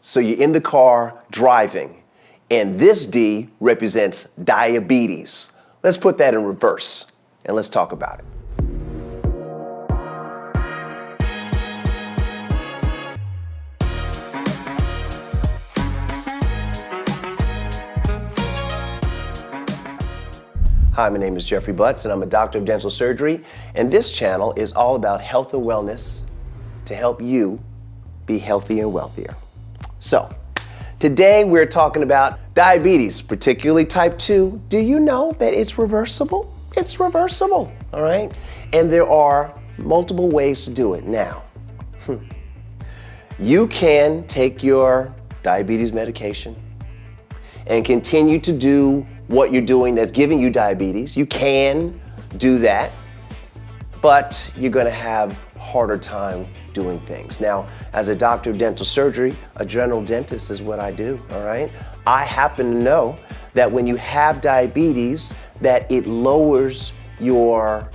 So you're in the car driving, and this D represents diabetes. Let's put that in reverse, and let's talk about it. Hi, my name is Jeffrey Butts, and I'm a doctor of dental surgery, and this channel is all about health and wellness to help you be healthier and wealthier. So, today we're talking about diabetes, particularly type 2. Do you know that it's reversible? It's reversible, all right? And there are multiple ways to do it. Now, you can take your diabetes medication and continue to do what you're doing that's giving you diabetes. You can do that, but you're gonna have harder time doing things. Now, as a doctor of dental surgery, a general dentist is what I do, all right? I happen to know that when you have diabetes, that it lowers your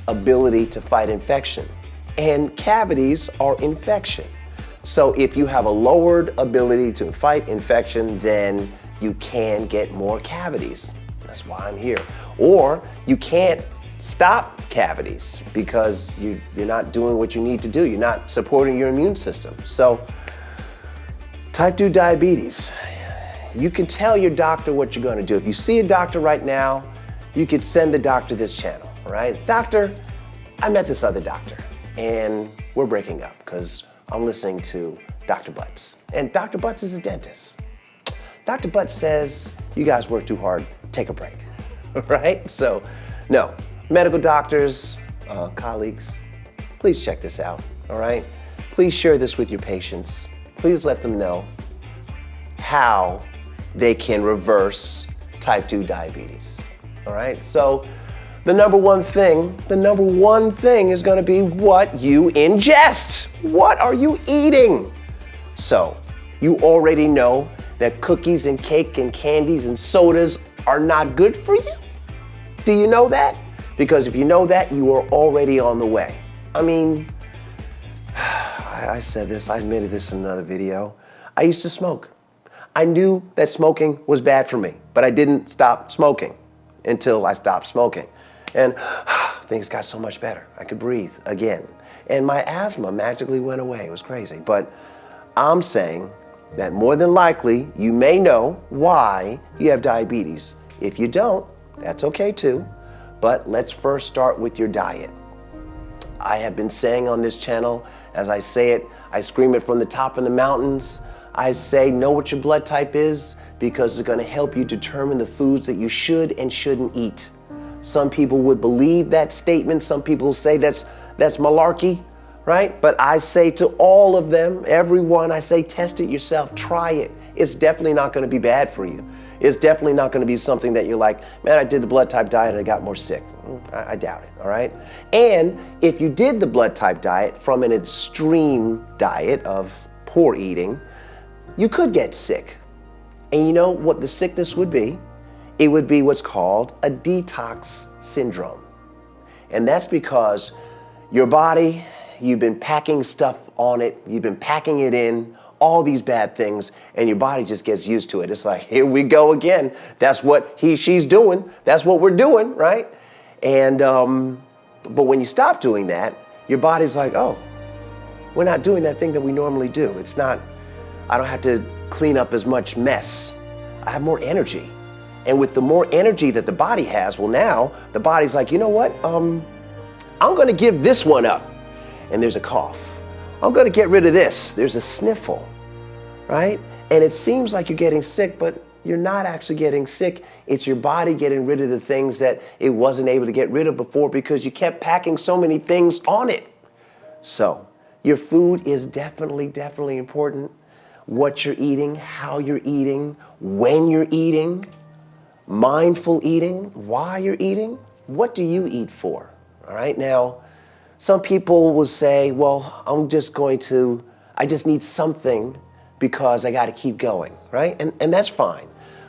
ability to fight infection. And cavities are infection. So if you have a lowered ability to fight infection, then you can get more cavities. That's why I'm here. Or you can't stop cavities because you're not doing what you need to do. You're not supporting your immune system. So type 2 diabetes, you can tell your doctor what you're gonna do. If you see a doctor right now, you could send the doctor this channel, all right? Doctor, I met this other doctor and we're breaking up because I'm listening to Dr. Butts. And Dr. Butts is a dentist. Dr. Butts says, you guys work too hard, take a break, right? So, no, medical doctors, colleagues, please check this out, all right? Please share this with your patients. Please let them know how they can reverse type 2 diabetes, all right? So, the number one thing is gonna be what you ingest. What are you eating? So, you already know that cookies and cake and candies and sodas are not good for you? Do you know that? Because if you know that, you are already on the way. I mean, I said this, I admitted this in another video. I used to smoke. I knew that smoking was bad for me, but I didn't stop smoking until I stopped smoking. And things got so much better. I could breathe again. And my asthma magically went away. It was crazy. But I'm saying that more than likely, you may know why you have diabetes. If you don't, that's okay too. But let's first start with your diet. I have been saying on this channel, as I say it, I scream it from the top of the mountains. I say, know what your blood type is because it's gonna help you determine the foods that you should and shouldn't eat. Some people would believe that statement. Some people say that's malarkey. Right? But I say to all of them, everyone, I say, test it yourself, try it. It's definitely not gonna be bad for you. It's definitely not gonna be something that you're like, man, I did the blood type diet and I got more sick. I doubt it, all right? And if you did the blood type diet from an extreme diet of poor eating, you could get sick. And you know what the sickness would be? It would be what's called a detox syndrome. And that's because your body, you've been packing stuff on it, you've been packing it in, all these bad things, and your body just gets used to it. It's like, here we go again. That's what she's doing. That's what we're doing, right? And, but when you stop doing that, your body's like, oh, we're not doing that thing that we normally do. It's not, I don't have to clean up as much mess. I have more energy. And with the more energy that the body has, well now, the body's like, you know what? I'm gonna give this one up. And there's a cough. I'm gonna get rid of this. There's a sniffle, right? And it seems like you're getting sick, but you're not actually getting sick. It's your body getting rid of the things that it wasn't able to get rid of before because you kept packing so many things on it. So your food is definitely important. What you're eating, how you're eating, when you're eating, mindful eating, why you're eating, what do you eat for? All right, now, some people will say, well, I just need something because I gotta keep going, right? And that's fine.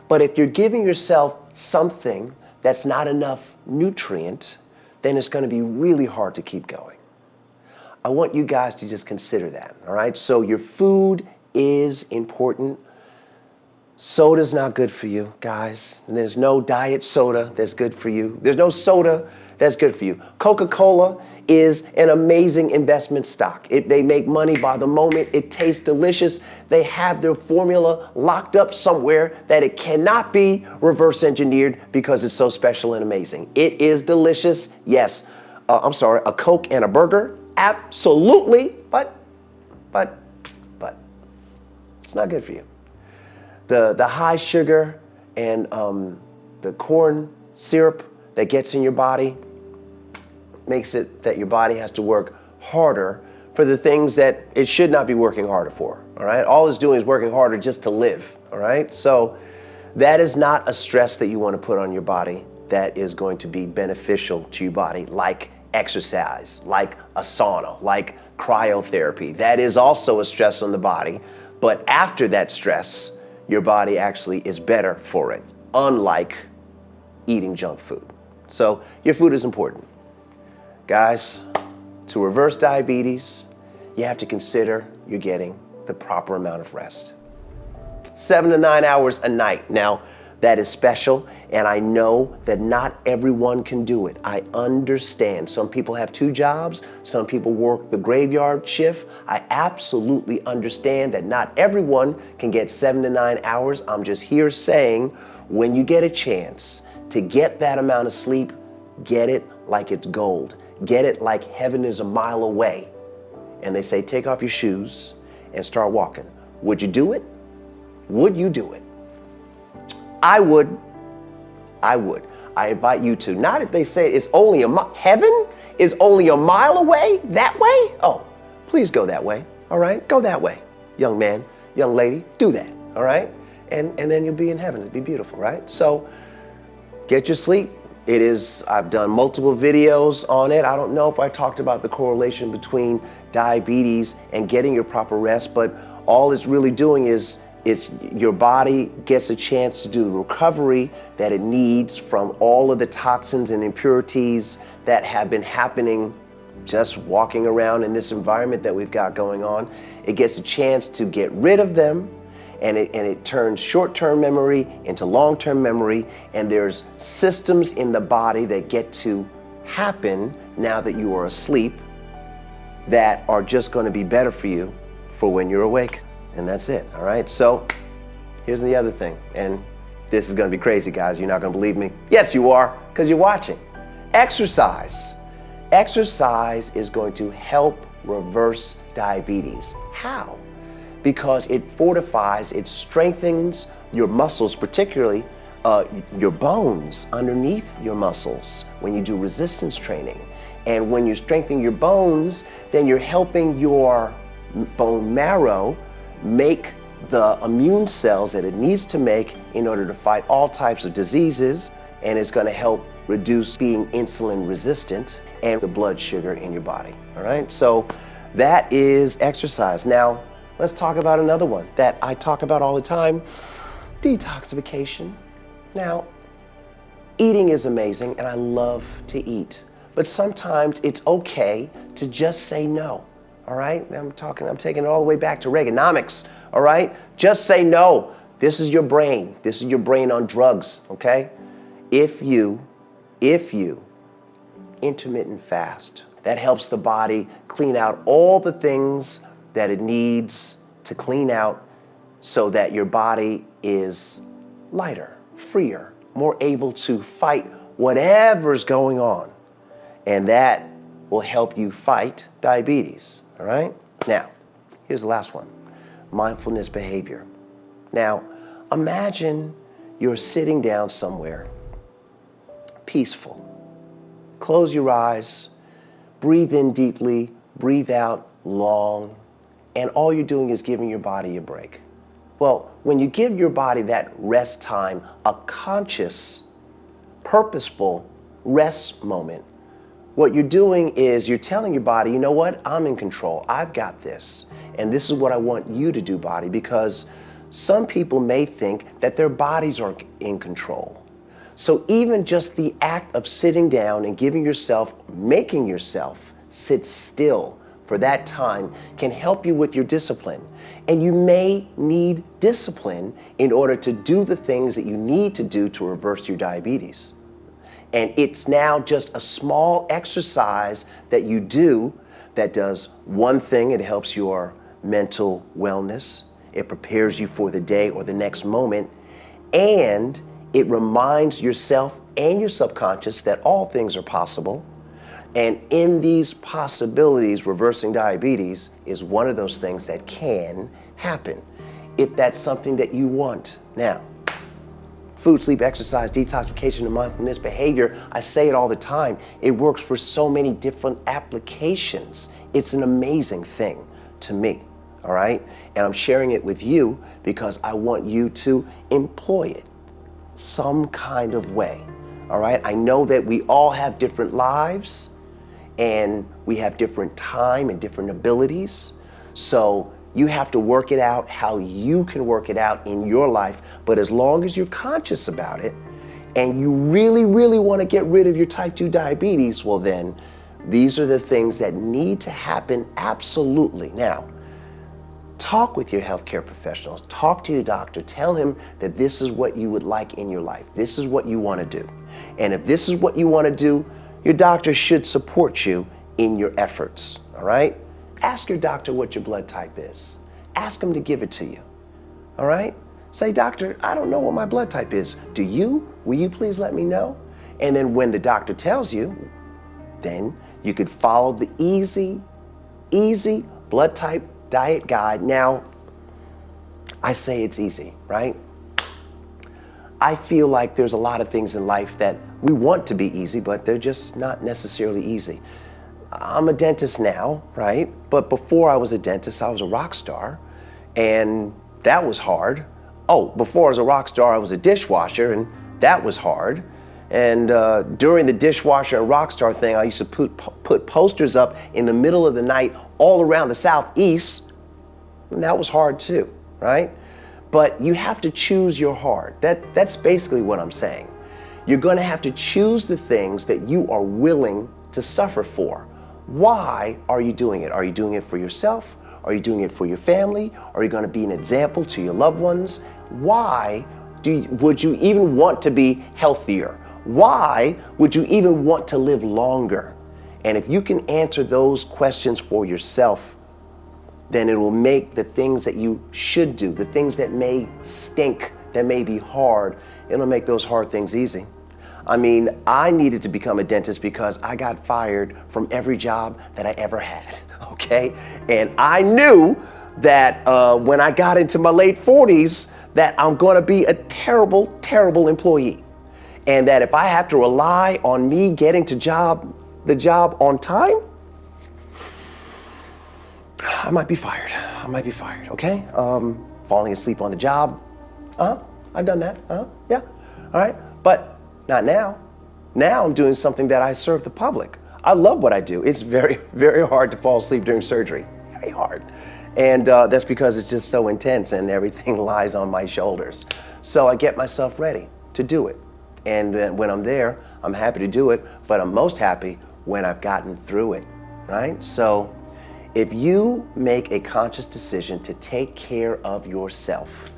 But if you're giving yourself something that's not enough nutrient, then it's gonna be really hard to keep going. I want you guys to just consider that, all right? So your food is important. Soda's not good for you, guys. And there's no diet soda that's good for you. There's no soda that's good for you. Coca-Cola is an amazing investment stock. They make money by the moment. It tastes delicious. They have their formula locked up somewhere that it cannot be reverse engineered because it's so special and amazing. It is delicious. Yes. A Coke and a burger? Absolutely. But it's not good for you. The high sugar and the corn syrup that gets in your body makes it that your body has to work harder for the things that it should not be working harder for, all right? All it's doing is working harder just to live, all right? So that is not a stress that you want to put on your body that is going to be beneficial to your body, like exercise, like a sauna, like cryotherapy. That is also a stress on the body, but after that stress, your body actually is better for it, unlike eating junk food. So your food is important. Guys, to reverse diabetes, you have to consider you're getting the proper amount of rest. 7 to 9 hours a night. Now, that is special, and I know that not everyone can do it. I understand. Some people have 2 jobs. Some people work the graveyard shift. I absolutely understand that not everyone can get 7 to 9 hours. I'm just here saying, when you get a chance to get that amount of sleep, get it like it's gold. Get it like heaven is a mile away. And they say, take off your shoes and start walking. Would you do it? Would you do it? I would. I invite you to. Not if they say it's only heaven is only a mile away, that way. Oh, please go that way. All right, go that way. Young man, young lady, do that. All right, and then you'll be in heaven. It'll be beautiful, right? So get your sleep. I've done multiple videos on it. I don't know if I talked about the correlation between diabetes and getting your proper rest, but all it's really doing is your body gets a chance to do the recovery that it needs from all of the toxins and impurities that have been happening just walking around in this environment that we've got going on. It gets a chance to get rid of them, and it turns short-term memory into long-term memory, and there's systems in the body that get to happen now that you are asleep that are just going to be better for you for when you're awake. And that's it, all right? So here's the other thing, and this is gonna be crazy, guys. You're not gonna believe me. Yes, you are, because you're watching. Exercise. Exercise is going to help reverse diabetes. How? Because it fortifies, it strengthens your muscles, particularly your bones underneath your muscles when you do resistance training. And when you strengthen your bones, then you're helping your bone marrow make the immune cells that it needs to make in order to fight all types of diseases, and it's going to help reduce being insulin resistant and the blood sugar in your body. All right, so that is exercise. Now let's talk about another one that I talk about all the time: detoxification. Now, eating is amazing, and I love to eat, but sometimes it's okay to just say no. All right, I'm taking it all the way back to Reaganomics. All right, just say no. This is your brain. This is your brain on drugs. Okay, if you intermittent fast, that helps the body clean out all the things that it needs to clean out, so that your body is lighter, freer, more able to fight whatever's going on, and that will help you fight diabetes. All right? Now, here's the last one: mindfulness behavior. Now, imagine you're sitting down somewhere, peaceful. Close your eyes, breathe in deeply, breathe out long, and all you're doing is giving your body a break. Well, when you give your body that rest time, a conscious, purposeful rest moment, what you're doing is you're telling your body, you know what, I'm in control, I've got this. And this is what I want you to do, body, because some people may think that their bodies are in control. So even just the act of sitting down and making yourself sit still for that time can help you with your discipline. And you may need discipline in order to do the things that you need to do to reverse your diabetes. And it's now just a small exercise that you do that does one thing. It helps your mental wellness. It prepares you for the day or the next moment. And it reminds yourself and your subconscious that all things are possible. And in these possibilities, reversing diabetes is one of those things that can happen if that's something that you want. Now, food, sleep, exercise, detoxification, and mindfulness behavior, I say it all the time. It works for so many different applications. It's an amazing thing to me, all right? And I'm sharing it with you because I want you to employ it some kind of way, all right? I know that we all have different lives and we have different time and different abilities. So you have to work it out how you can work it out in your life. But as long as you're conscious about it and you really, really want to get rid of your type 2 diabetes, well then, these are the things that need to happen absolutely. Now, talk with your healthcare professionals, talk to your doctor, tell him that this is what you would like in your life. This is what you want to do. And if this is what you want to do, your doctor should support you in your efforts, all right? Ask your doctor what your blood type is. Ask him to give it to you, all right? Say, doctor, I don't know what my blood type is. Do you? Will you please let me know? And then when the doctor tells you, then you could follow the easy blood type diet guide. Now, I say it's easy, right? I feel like there's a lot of things in life that we want to be easy, but they're just not necessarily easy. I'm a dentist now, right? But before I was a dentist, I was a rock star, and that was hard. Oh, before I was a rock star, I was a dishwasher, and that was hard. And during the dishwasher and rock star thing, I used to put posters up in the middle of the night all around the Southeast, and that was hard too, right? But you have to choose your heart. That's basically what I'm saying. You're going to have to choose the things that you are willing to suffer for. Why are you doing it? Are you doing it for yourself? Are you doing it for your family? Are you going to be an example to your loved ones? Why would you even want to be healthier? Why would you even want to live longer? And if you can answer those questions for yourself, then it will make the things that you should do, the things that may stink, that may be hard, it'll make those hard things easy. I mean, I needed to become a dentist because I got fired from every job that I ever had, okay? And I knew that when I got into my late 40s, that I'm gonna be a terrible, terrible employee. And that if I have to rely on me getting to the job on time, I might be fired. I might be fired, okay? Falling asleep on the job. I've done that. Yeah. All right. But not now. Now I'm doing something that I serve the public. I love what I do. It's very, very hard to fall asleep during surgery. Very hard. And that's because it's just so intense and everything lies on my shoulders. So I get myself ready to do it. And then when I'm there, I'm happy to do it, but I'm most happy when I've gotten through it, right? So if you make a conscious decision to take care of yourself,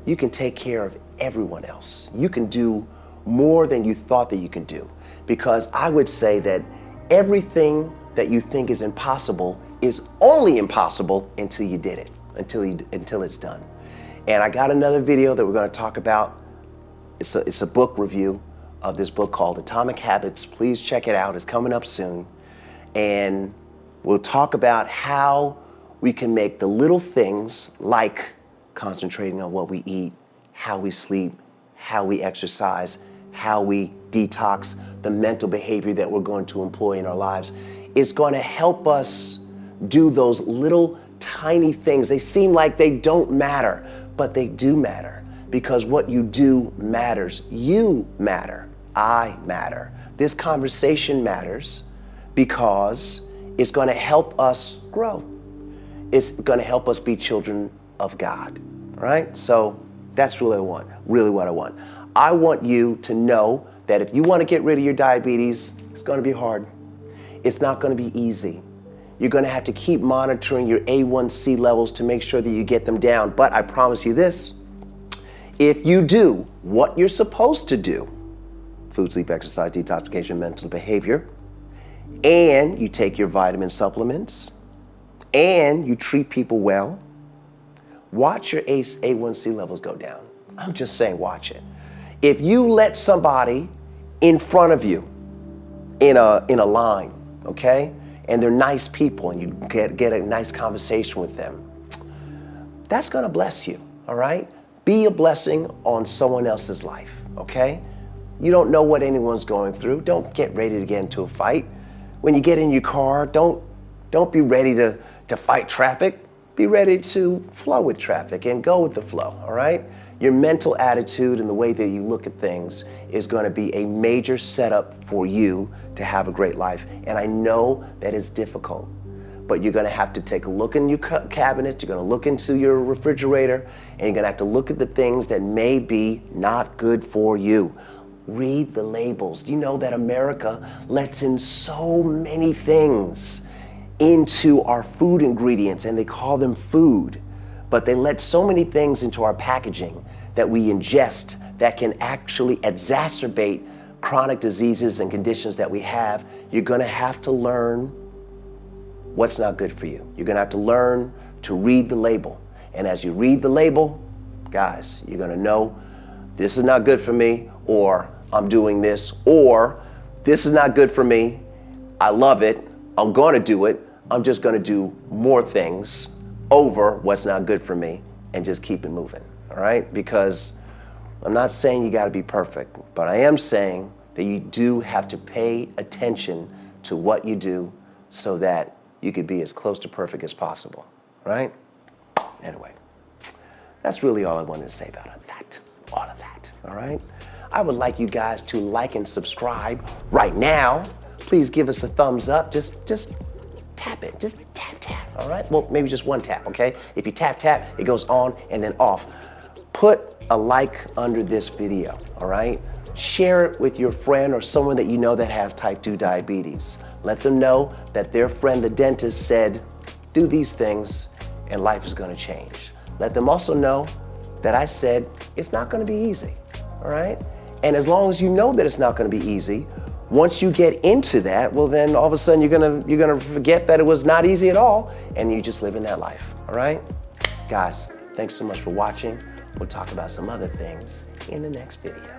you can take care of everyone else. You can do more than you thought that you can do. Because I would say that everything that you think is impossible is only impossible until you did it, until it's done. And I got another video that we're going to talk about. It's a book review of this book called Atomic Habits. Please check it out. It's coming up soon. And we'll talk about how we can make the little things like concentrating on what we eat, how we sleep, how we exercise, how we detox, the mental behavior that we're going to employ in our lives. It's going to help us do those little tiny things. They seem like they don't matter, but they do matter. Because what you do matters. You matter. I matter. This conversation matters because it's going to help us grow. It's going to help us be children of God, right? So that's really what I want. I want you to know that if you want to get rid of your diabetes, it's going to be hard. It's not going to be easy. You're gonna have to keep monitoring your A1C levels to make sure that you get them down. But I promise you this, if you do what you're supposed to do, food, sleep, exercise, detoxification, mental behavior, and you take your vitamin supplements, and you treat people well, watch your A1C levels go down. I'm just saying, watch it. If you let somebody in front of you in a line, okay, and they're nice people and you get a nice conversation with them, that's gonna bless you, all right? Be a blessing on someone else's life, okay? You don't know what anyone's going through. Don't get ready to get into a fight. When you get in your car, don't be ready to fight traffic. Be ready to flow with traffic and go with the flow, all right? Your mental attitude and the way that you look at things is going to be a major setup for you to have a great life. And I know that is difficult, but you're going to have to take a look in your cabinet, you're going to look into your refrigerator, and you're going to have to look at the things that may be not good for you. Read the labels. Do you know that America lets in so many things into our food ingredients, and they call them food, but they let so many things into our packaging that we ingest that can actually exacerbate chronic diseases and conditions that we have. You're gonna have to learn what's not good for you. You're gonna have to learn to read the label. And as you read the label, guys, you're gonna know this is not good for me, or I'm doing this, or this is not good for me, I love it, I'm gonna do it, I'm just gonna do more things over what's not good for me and just keep it moving, all right? Because I'm not saying you gotta be perfect, but I am saying that you do have to pay attention to what you do so that you could be as close to perfect as possible, right? Anyway, that's really all I wanted to say about that, all of that, all right? I would like you guys to like and subscribe right now. Please give us a thumbs up. Just tap it, just tap, all right? Well, maybe just one tap, okay? If you tap, it goes on and then off. Put a like under this video, all right? Share it with your friend or someone that you know that has type 2 diabetes. Let them know that their friend, the dentist, said, do these things and life is gonna change. Let them also know that I said it's not gonna be easy, all right? And as long as you know that it's not gonna be easy, once you get into that, well then all of a sudden you're gonna forget that it was not easy at all, and you just live in that life, all right? Guys, thanks so much for watching. We'll talk about some other things in the next video.